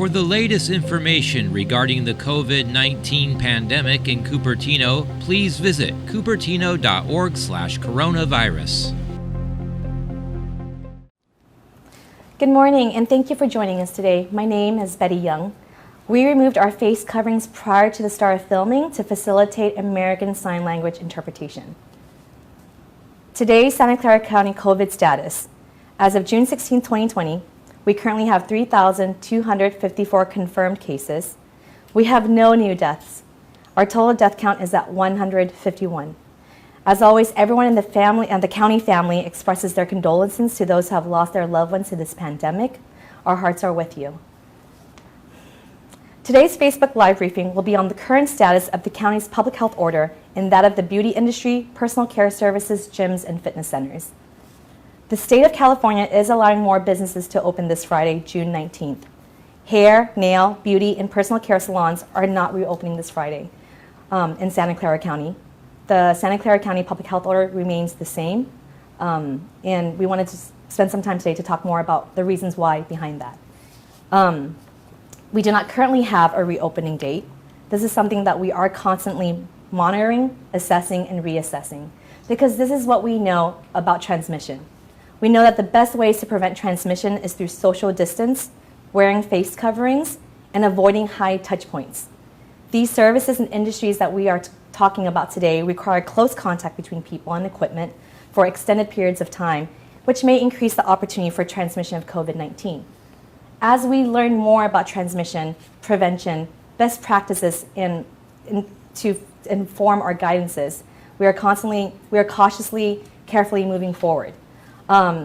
For the latest information regarding the COVID-19 pandemic in Cupertino, please visit cupertino.org/coronavirus. Good morning, and thank you for joining us today. My name is Betty Young. We removed our face coverings prior to the start of filming to facilitate American Sign Language interpretation. Today's Santa Clara County COVID status. As of June 16, 2020, we currently have 3,254 confirmed cases. We have no new deaths. Our total death count is at 151. As always, everyone in the family and the county family expresses their condolences to those who have lost their loved ones to this pandemic. Our hearts are with you. Today's Facebook Live briefing will be on the current status of the county's public health order and that of the beauty industry, personal care services, gyms, and fitness centers. The state of California is allowing more businesses to open this Friday, June 19th. Hair, nail, beauty, and personal care salons are not reopening this Friday in Santa Clara County. The Santa Clara County public health order remains the same, and we wanted to spend some time today to talk more about the reasons why behind that. We do not currently have a reopening date. This is something that we are constantly monitoring, assessing, and reassessing, because this is what we know about transmission. We know that the best ways to prevent transmission is through social distance, wearing face coverings, and avoiding high touch points. These services and industries that we are talking about today require close contact between people and equipment for extended periods of time, which may increase the opportunity for transmission of COVID-19. As we learn more about transmission, prevention, best practices, and to inform our guidances, we are cautiously, carefully moving forward.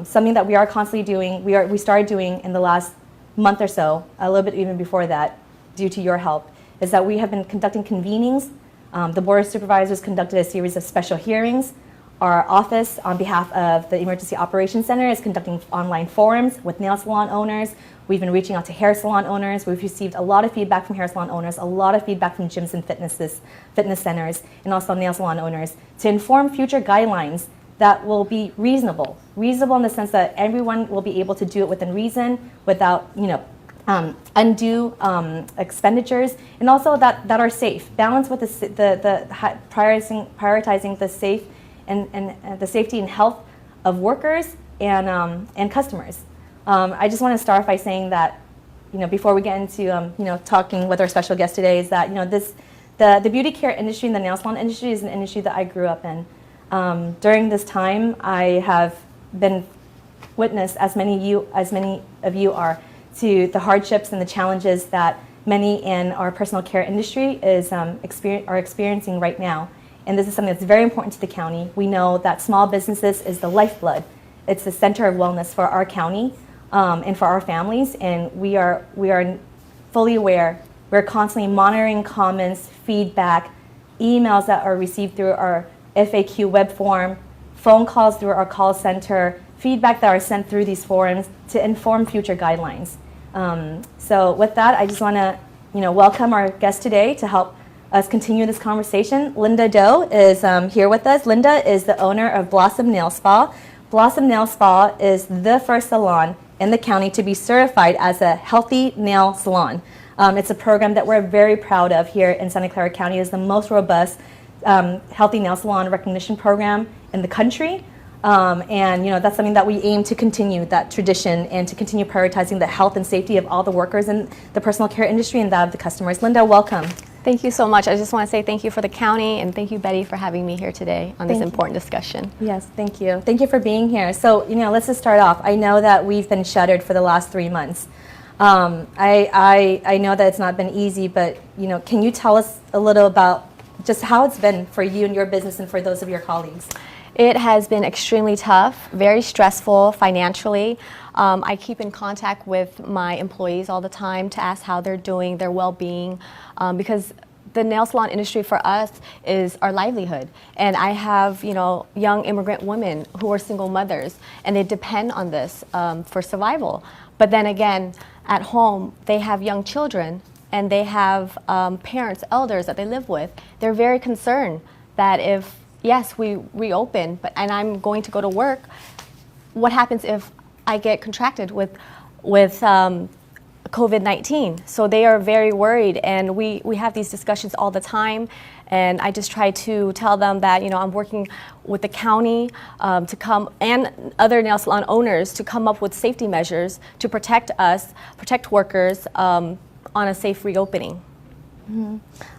Something that we are constantly doing, we started doing in the last month or so, a little bit even before that, due to your help, is that we have been conducting convenings. The Board of Supervisors conducted a series of special hearings. Our office, on behalf of the Emergency Operations Center, is conducting online forums with nail salon owners. We've been reaching out to hair salon owners. We've received a lot of feedback from hair salon owners, a lot of feedback from gyms and fitness centers, and also nail salon owners to inform future guidelines that will be reasonable in the sense that everyone will be able to do it within reason, without undue expenditures, and also that are safe. Balance with the prioritizing the safe and the safety and health of workers and customers. I just want to start by saying that, before we get into talking with our special guest today, is that the beauty care industry and the nail salon industry is an industry that I grew up in. During this time, I have been witness, as many of you are, to the hardships and the challenges that many in our personal care industry are experiencing right now. And this is something that's very important to the county. We know that small businesses is the lifeblood. It's the center of wellness for our county and for our families. And we are fully aware. We're constantly monitoring comments, feedback, emails that are received through our FAQ web form, phone calls through our call center, feedback that are sent through these forums to inform future guidelines. So with that, I just want to welcome our guest today to help us continue this conversation. Linda Doe is here with us. Linda is the owner of Blossom Nail Spa. Blossom Nail Spa is the first salon in the county to be certified as a healthy nail salon. It's a program that we're very proud of here in Santa Clara County. It's the most robust healthy nail salon recognition program in the country. And that's something that we aim to continue, that tradition, and to continue prioritizing the health and safety of all the workers in the personal care industry and that of the customers. Linda, welcome. Thank you so much. I just want to say thank you for the county, and thank you, Betty, for having me here today on this important discussion. Yes, thank you. Thank you for being here. So, let's just start off. I know that we've been shuttered for the last 3 months. I know that it's not been easy, but, can you tell us a little about just how it's been for you and your business and for those of your colleagues? It has been extremely tough, very stressful financially. I keep in contact with my employees all the time to ask how they're doing, their well-being, because the nail salon industry for us is our livelihood. And I have, young immigrant women who are single mothers, and they depend on this for survival. But then again, at home, they have young children, and they have parents, elders that they live with. They're very concerned that if, yes, we reopen, and I'm going to go to work, what happens if I get contracted with COVID-19. So they are very worried, and we have these discussions all the time. And I just try to tell them that, I'm working with the county to come, and other nail salon owners, to come up with safety measures to protect us, protect workers on a safe reopening.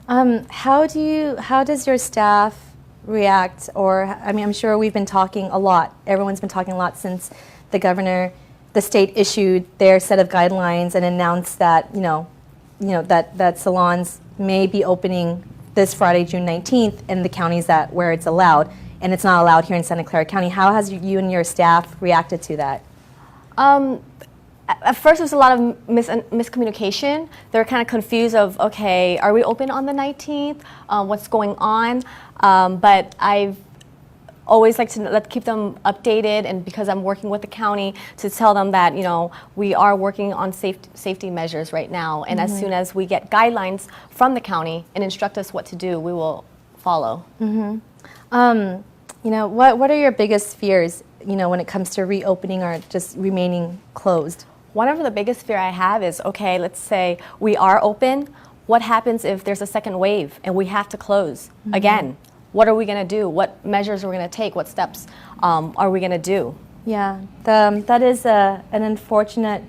How does your staff react? Or, I'm sure we've been talking a lot. Everyone's been talking a lot since the state issued their set of guidelines and announced that, that salons may be opening this Friday, June 19th, in the counties where it's allowed, and it's not allowed here in Santa Clara County. How has you and your staff reacted to that? At first, there was a lot of miscommunication. They were kind of confused of, okay, are we open on the 19th? What's going on? But I've always like to keep them updated, and because I'm working with the county, to tell them that, we are working on safety measures right now. And as soon as we get guidelines from the county and instruct us what to do, we will follow. What are your biggest fears, when it comes to reopening or just remaining closed? One of the biggest fear I have is, okay, let's say we are open. What happens if there's a second wave and we have to close again? What are we going to do? What measures are we going to take? What steps are we going to do? Yeah, that is an unfortunate,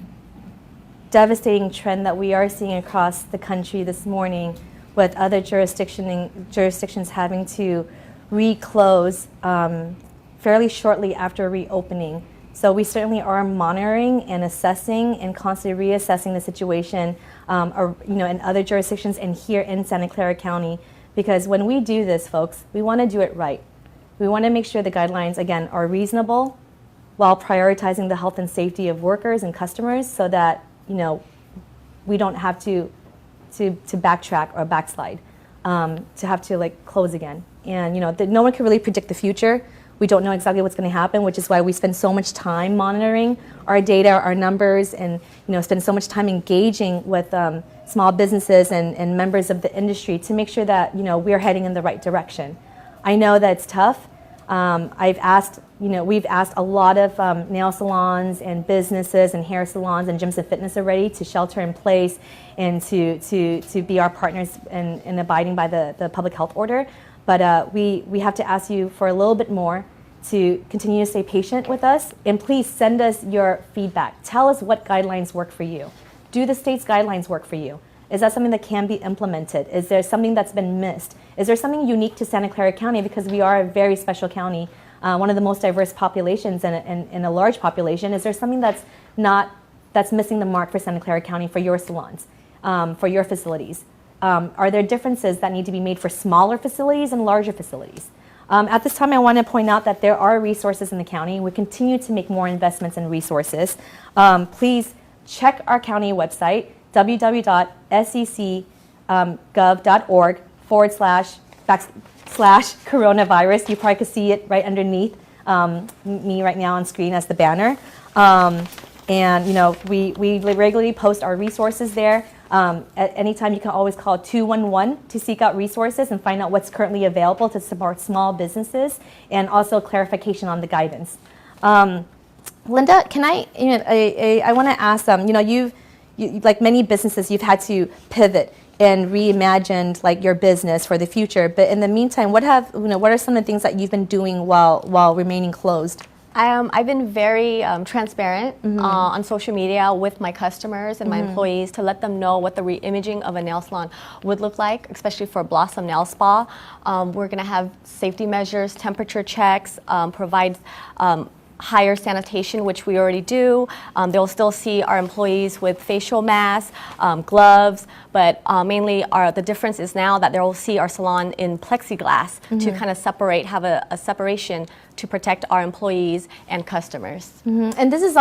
devastating trend that we are seeing across the country this morning, with other jurisdictions having to reclose fairly shortly after reopening. So we certainly are monitoring and assessing and constantly reassessing the situation, in other jurisdictions and here in Santa Clara County. Because when we do this, folks, we want to do it right. We want to make sure the guidelines, again, are reasonable while prioritizing the health and safety of workers and customers, so that, we don't have to backtrack or backslide, to have to close again. And no one can really predict the future. We don't know exactly what's going to happen, which is why we spend so much time monitoring our data, our numbers, and spend so much time engaging with small businesses and members of the industry to make sure that we're heading in the right direction. I know that it's tough. We've asked a lot of nail salons and businesses and hair salons and gyms and fitness already to shelter in place and to be our partners in abiding by the public health order. But we have to ask you for a little bit more, to continue to stay patient with us, and please send us your feedback. Tell us what guidelines work for you. Do the state's guidelines work for you? Is that something that can be implemented? Is there something that's been missed? Is there something unique to Santa Clara County, because we are a very special county, one of the most diverse populations and a large population? Is there something that's missing the mark for Santa Clara County, for your salons, for your facilities? Are there differences that need to be made for smaller facilities and larger facilities? At this time, I want to point out that there are resources in the county. We continue to make more investments in resources. Please check our county website, www.secgov.org/coronavirus. You probably could see it right underneath me right now on screen as the banner. We regularly post our resources there. At any time, you can always call 211 to seek out resources and find out what's currently available to support small businesses, and also clarification on the guidance. Linda, can I want to ask, you like many businesses, you've had to pivot and reimagined your business for the future. But in the meantime, what are some of the things that you've been doing while remaining closed? I've been very transparent on social media with my customers and my employees, to let them know what the re-imaging of a nail salon would look like, especially for Blossom Nail Spa. We're going to have safety measures, temperature checks, provide higher sanitation, which we already do. They'll still see our employees with facial masks, gloves, but mainly the difference is now that they'll see our salon in plexiglass to kind of have a separation to protect our employees and customers. And this is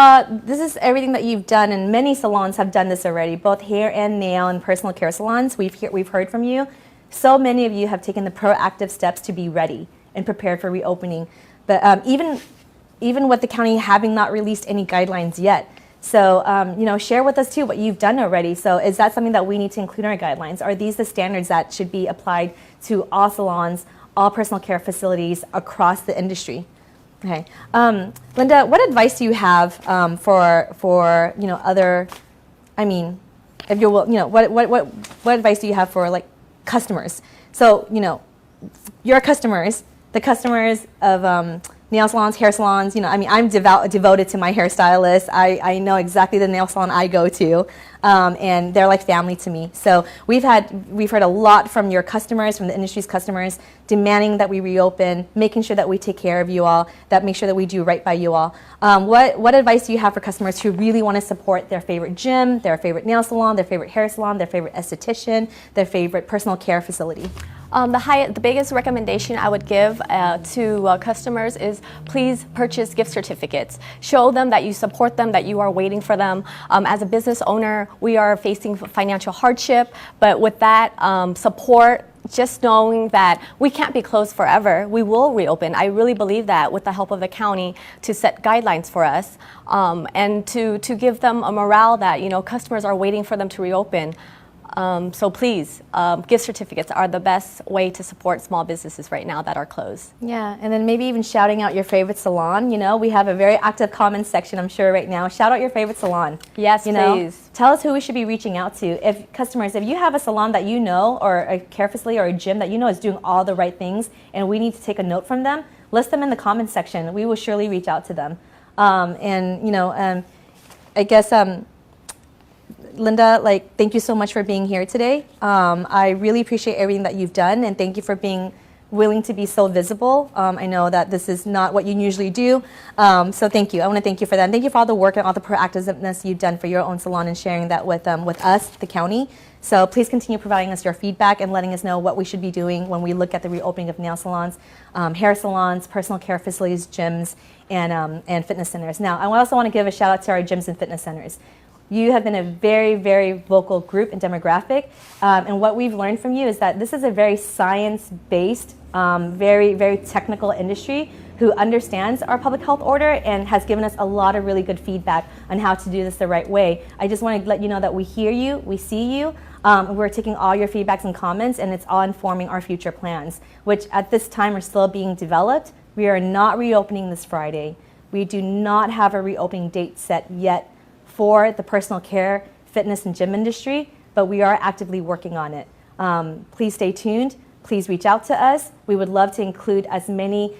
everything that you've done, and many salons have done this already, both hair and nail and personal care salons. We've heard from you. So many of you have taken the proactive steps to be ready and prepared for reopening. But even with the county having not released any guidelines yet. So, share with us too what you've done already. So is that something that we need to include in our guidelines? Are these the standards that should be applied to all salons, all personal care facilities across the industry? Okay. Linda, what advice do you have for other, if you will, what advice do you have for like customers? So, your customers, the customers of nail salons, hair salons, I'm devoted to my hairstylist. I know exactly the nail salon I go to, and they're like family to me. So we've heard a lot from your customers, from the industry's customers, demanding that we reopen, making sure that we take care of you all, that make sure that we do right by you all. What advice do you have for customers who really want to support their favorite gym, their favorite nail salon, their favorite hair salon, their favorite esthetician, their favorite personal care facility? The biggest recommendation I would give to customers is please purchase gift certificates. Show them that you support them, that you are waiting for them. As a business owner, we are facing financial hardship, but with that support, just knowing that we can't be closed forever, we will reopen. I really believe that with the help of the county to set guidelines for us and to give them a morale that customers are waiting for them to reopen. So please, gift certificates are the best way to support small businesses right now that are closed. Yeah, and then maybe even shouting out your favorite salon. We have a very active comments section, I'm sure, right now. Shout out your favorite salon. Yes, please. Tell us who we should be reaching out to. If you have a salon that or a care facility or a gym that is doing all the right things and we need to take a note from them, list them in the comments section. We will surely reach out to them. I guess... Linda, thank you so much for being here today. I really appreciate everything that you've done, and thank you for being willing to be so visible. I know that this is not what you usually do, so thank you. I want to thank you for that, and thank you for all the work and all the proactiveness you've done for your own salon and sharing that with us, the county. So please continue providing us your feedback and letting us know what we should be doing when we look at the reopening of nail salons, hair salons, personal care facilities, gyms, and fitness centers. Now, I also want to give a shout out to our gyms and fitness centers. You have been a very, very vocal group and demographic, and what we've learned from you is that this is a very science-based, very, very technical industry who understands our public health order and has given us a lot of really good feedback on how to do this the right way. I just want to let you know that we hear you, we see you, we're taking all your feedbacks and comments, and it's all informing our future plans, which at this time are still being developed. We are not reopening this Friday. We do not have a reopening date set yet for the personal care, fitness, and gym industry, but we are actively working on it. Please stay tuned. Please reach out to us. We would love to include as many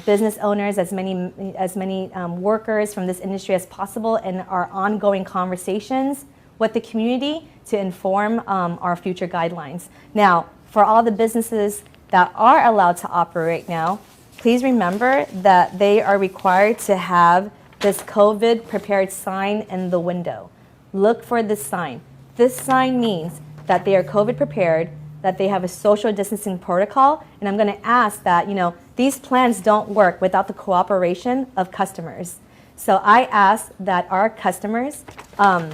business owners, as many workers from this industry as possible in our ongoing conversations with the community to inform our future guidelines. Now, for all the businesses that are allowed to operate now, please remember that they are required to have this COVID prepared sign in the window. Look for this sign. This sign means that they are COVID prepared, that they have a social distancing protocol, and I'm going to ask that, these plans don't work without the cooperation of customers. So I ask that our customers, sorry,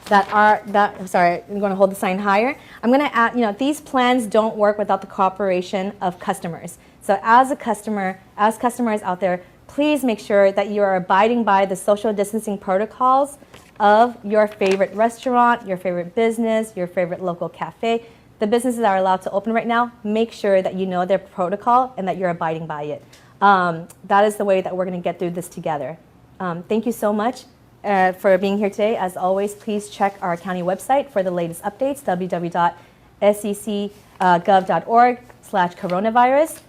I'm going to hold the sign higher. I'm going to add, these plans don't work without the cooperation of customers. So as customers out there, please make sure that you are abiding by the social distancing protocols of your favorite restaurant, your favorite business, your favorite local cafe. The businesses that are allowed to open right now, make sure that you know their protocol and that you're abiding by it. That is the way that we're going to get through this together. Thank you so much for being here today. As always, please check our county website for the latest updates, www.seccgov.org/coronavirus.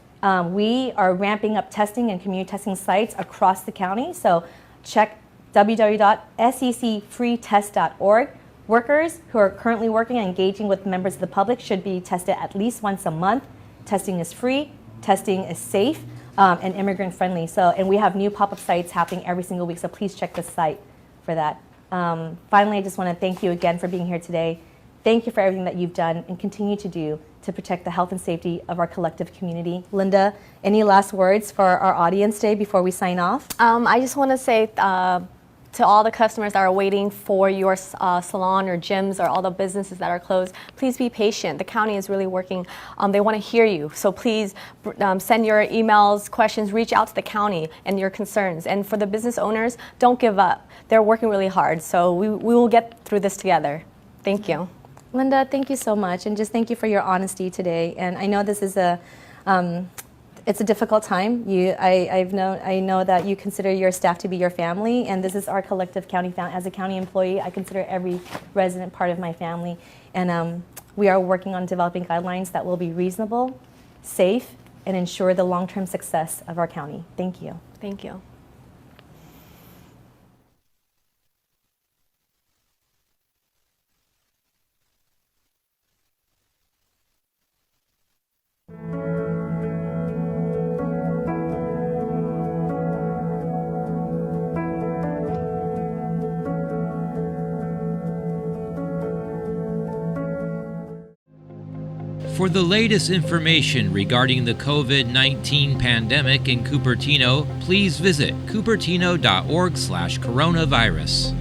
We are ramping up testing and community testing sites across the county, so check www.seccfreetest.org. Workers who are currently working and engaging with members of the public should be tested at least once a month. Testing is free, testing is safe, and immigrant friendly. And we have new pop-up sites happening every single week, so please check the site for that. Finally, I just want to thank you again for being here today. Thank you for everything that you've done and continue to do to protect the health and safety of our collective community. Linda, any last words for our audience today before we sign off? I just want to say to all the customers that are waiting for your salon or gyms or all the businesses that are closed, please be patient. The county is really working. They want to hear you. So please send your emails, questions, reach out to the county and your concerns. And for the business owners, don't give up. They're working really hard. So we will get through this together. Thank you. Linda, thank you so much. And just thank you for your honesty today. And I know this is It's a difficult time. I know that you consider your staff to be your family, and this is our collective county family. As a county employee, I consider every resident part of my family, and we are working on developing guidelines that will be reasonable, safe, and ensure the long-term success of our county. Thank you. Thank you. For the latest information regarding the COVID-19 pandemic in Cupertino, please visit cupertino.org/coronavirus.